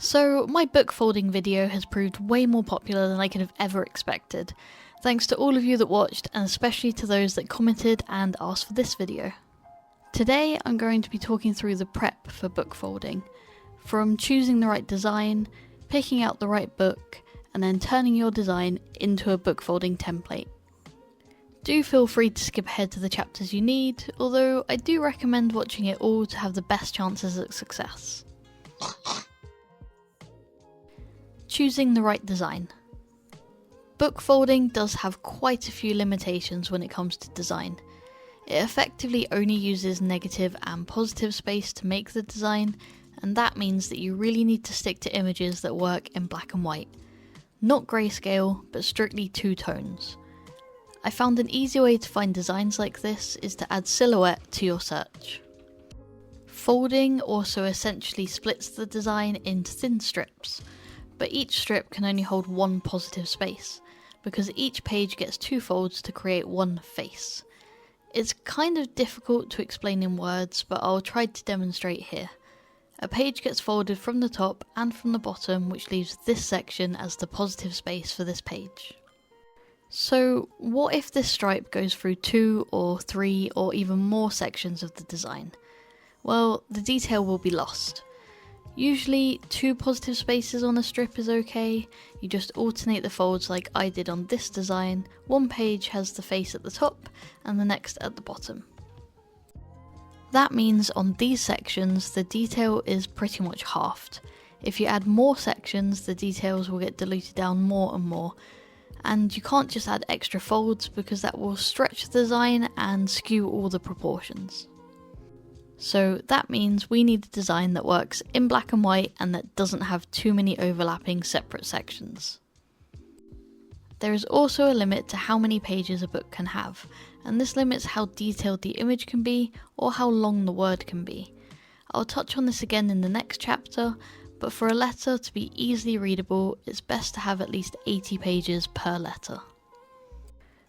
So my book folding video has proved way more popular than I could have ever expected. Thanks to all of you that watched, and especially to those that commented and asked for this video. Today I'm going to be talking through the prep for book folding, from choosing the right design, picking out the right book, and then turning your design into a book folding template. Do feel free to skip ahead to the chapters you need, although I do recommend watching it all to have the best chances at success. Choosing the right design. Book folding does have quite a few limitations when it comes to design. It effectively only uses negative and positive space to make the design, and that means that you really need to stick to images that work in black and white. Not grayscale, but strictly two tones. I found an easy way to find designs like this is to add silhouette to your search. Folding also essentially splits the design into thin strips, but each strip can only hold one positive space, because each page gets two folds to create one face. It's kind of difficult to explain in words, but I'll try to demonstrate here. A page gets folded from the top and from the bottom, which leaves this section as the positive space for this page. So what if this stripe goes through 2 or 3 or even more sections of the design? Well, the detail will be lost. Usually 2 positive spaces on a strip is okay. You just alternate the folds like I did on this design. One page has the face at the top and the next at the bottom. That means on these sections the detail is pretty much halved. If you add more sections, the details will get diluted down more and more. And you can't just add extra folds because that will stretch the design and skew all the proportions. So that means we need a design that works in black and white and that doesn't have too many overlapping separate sections. There is also a limit to how many pages a book can have, and this limits how detailed the image can be or how long the word can be. I'll touch on this again in the next chapter, but for a letter to be easily readable, it's best to have at least 80 pages per letter.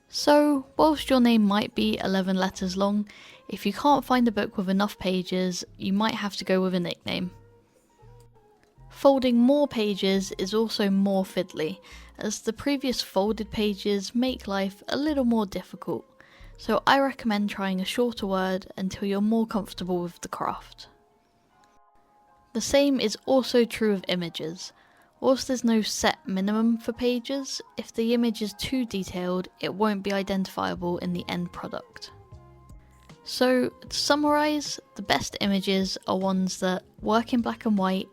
So, whilst your name might be 11 letters long, if you can't find a book with enough pages, you might have to go with a nickname. Folding more pages is also more fiddly, as the previous folded pages make life a little more difficult, so I recommend trying a shorter word until you're more comfortable with the craft. The same is also true of images. Whilst there's no set minimum for pages, if the image is too detailed, it won't be identifiable in the end product. So, to summarise, the best images are ones that work in black and white,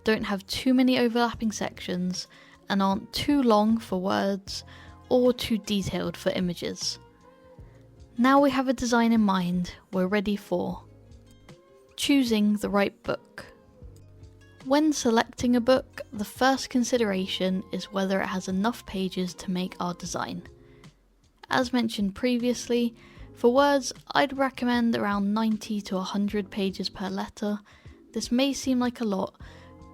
don't have too many overlapping sections, and aren't too long for words, or too detailed for images. Now we have a design in mind, we're ready for choosing the right book. When selecting a book, the first consideration is whether it has enough pages to make our design. As mentioned previously, for words I'd recommend around 90 to 100 pages per letter. This may seem like a lot,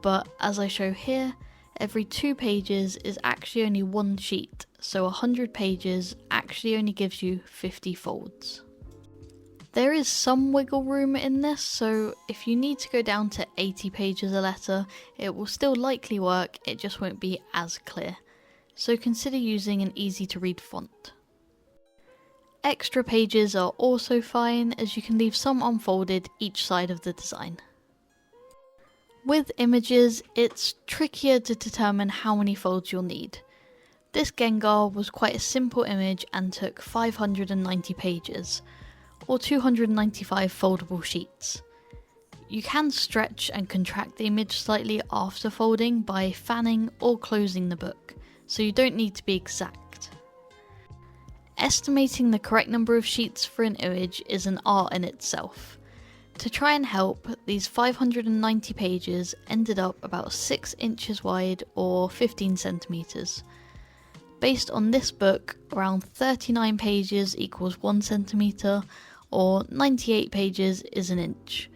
but as I show here, every 2 pages is actually only one sheet, so 100 pages actually only gives you 50 folds. There is some wiggle room in this, so if you need to go down to 80 pages a letter, it will still likely work, it just won't be as clear. So consider using an easy to read font. Extra pages are also fine, as you can leave some unfolded each side of the design. With images, it's trickier to determine how many folds you'll need. This Gengar was quite a simple image and took 590 pages. Or 295 foldable sheets. You can stretch and contract the image slightly after folding by fanning or closing the book, so you don't need to be exact. Estimating the correct number of sheets for an image is an art in itself. To try and help, these 590 pages ended up about 6 inches wide or 15 centimeters. Based on this book, around 39 pages equals 1 centimeter, or 98 pages is an inch.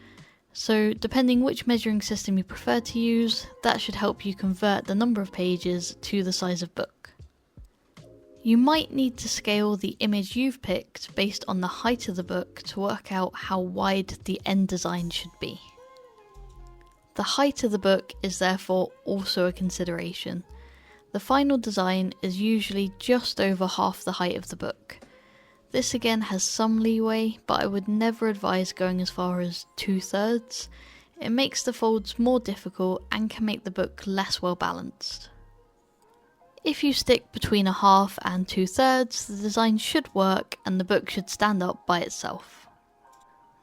So depending which measuring system you prefer to use, that should help you convert the number of pages to the size of book. You might need to scale the image you've picked based on the height of the book to work out how wide the end design should be. The height of the book is therefore also a consideration. The final design is usually just over half the height of the book. This again has some leeway, but I would never advise going as far as 2/3. It makes the folds more difficult and can make the book less well balanced. If you stick between a half and 2/3, the design should work and the book should stand up by itself.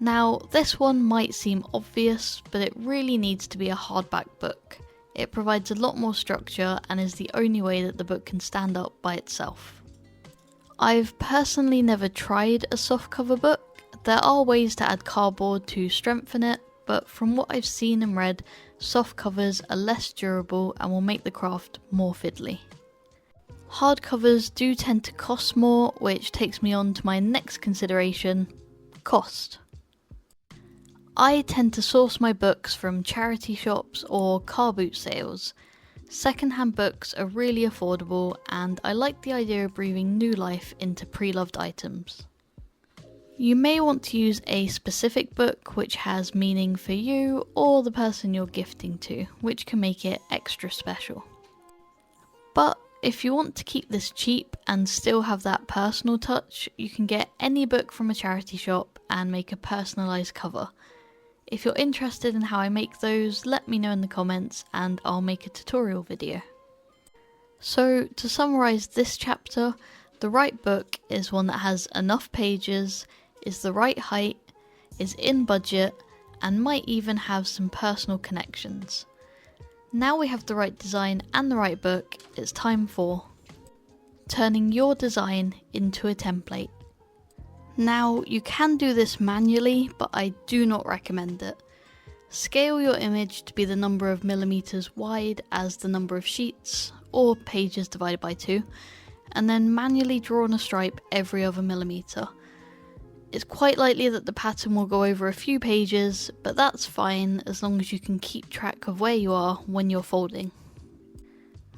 Now, this one might seem obvious, but it really needs to be a hardback book. It provides a lot more structure and is the only way that the book can stand up by itself. I've personally never tried a softcover book. There are ways to add cardboard to strengthen it, but from what I've seen and read, soft covers are less durable and will make the craft more fiddly. Hardcovers do tend to cost more, which takes me on to my next consideration: cost. I tend to source my books from charity shops or car boot sales. Second-hand books are really affordable and I like the idea of breathing new life into pre-loved items. You may want to use a specific book which has meaning for you or the person you're gifting to, which can make it extra special. But if you want to keep this cheap and still have that personal touch, you can get any book from a charity shop and make a personalised cover. If you're interested in how I make those, let me know in the comments and I'll make a tutorial video. So to summarise this chapter, the right book is one that has enough pages, is the right height, is in budget, and might even have some personal connections. Now we have the right design and the right book, it's time for turning your design into a template. Now, you can do this manually, but I do not recommend it. Scale your image to be the number of millimeters wide as the number of sheets, or pages divided by 2, and then manually draw on a stripe every other millimeter. It's quite likely that the pattern will go over a few pages, but that's fine as long as you can keep track of where you are when you're folding.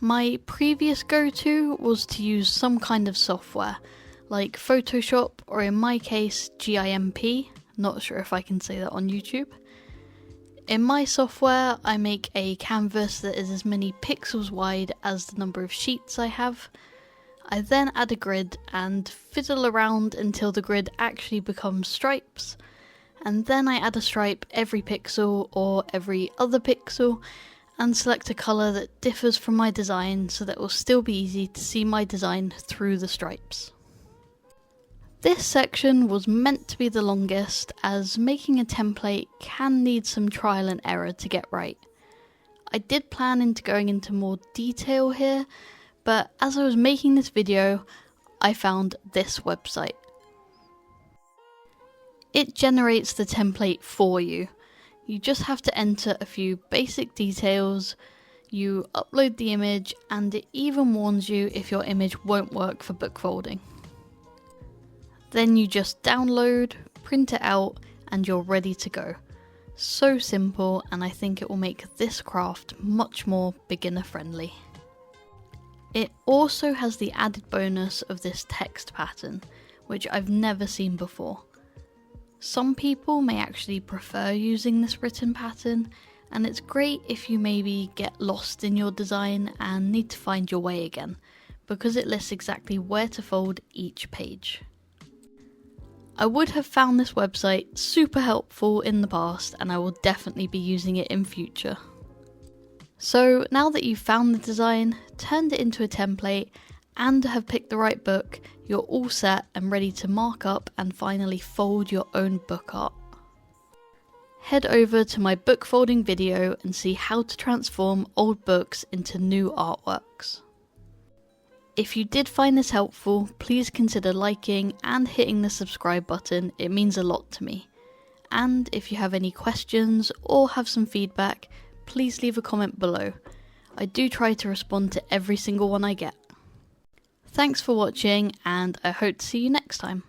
My previous go-to was to use some kind of software, like Photoshop, or in my case, GIMP, not sure if I can say that on YouTube. In my software, I make a canvas that is as many pixels wide as the number of sheets I have. I then add a grid and fiddle around until the grid actually becomes stripes, and then I add a stripe every pixel or every other pixel, and select a colour that differs from my design so that it will still be easy to see my design through the stripes. This section was meant to be the longest, as making a template can need some trial and error to get right. I did plan into going into more detail here, but as I was making this video, I found this website. It generates the template for you. You just have to enter a few basic details, you upload the image, and it even warns you if your image won't work for book folding. Then you just download, print it out, and you're ready to go. So simple, and I think it will make this craft much more beginner friendly. It also has the added bonus of this text pattern, which I've never seen before. Some people may actually prefer using this written pattern, and it's great if you maybe get lost in your design and need to find your way again, because it lists exactly where to fold each page. I would have found this website super helpful in the past, and I will definitely be using it in future. So now that you've found the design, turned it into a template, and have picked the right book, you're all set and ready to mark up and finally fold your own book art. Head over to my book folding video and see how to transform old books into new artworks. If you did find this helpful, please consider liking and hitting the subscribe button, it means a lot to me. And if you have any questions or have some feedback, please leave a comment below. I do try to respond to every single one I get. Thanks for watching, and I hope to see you next time.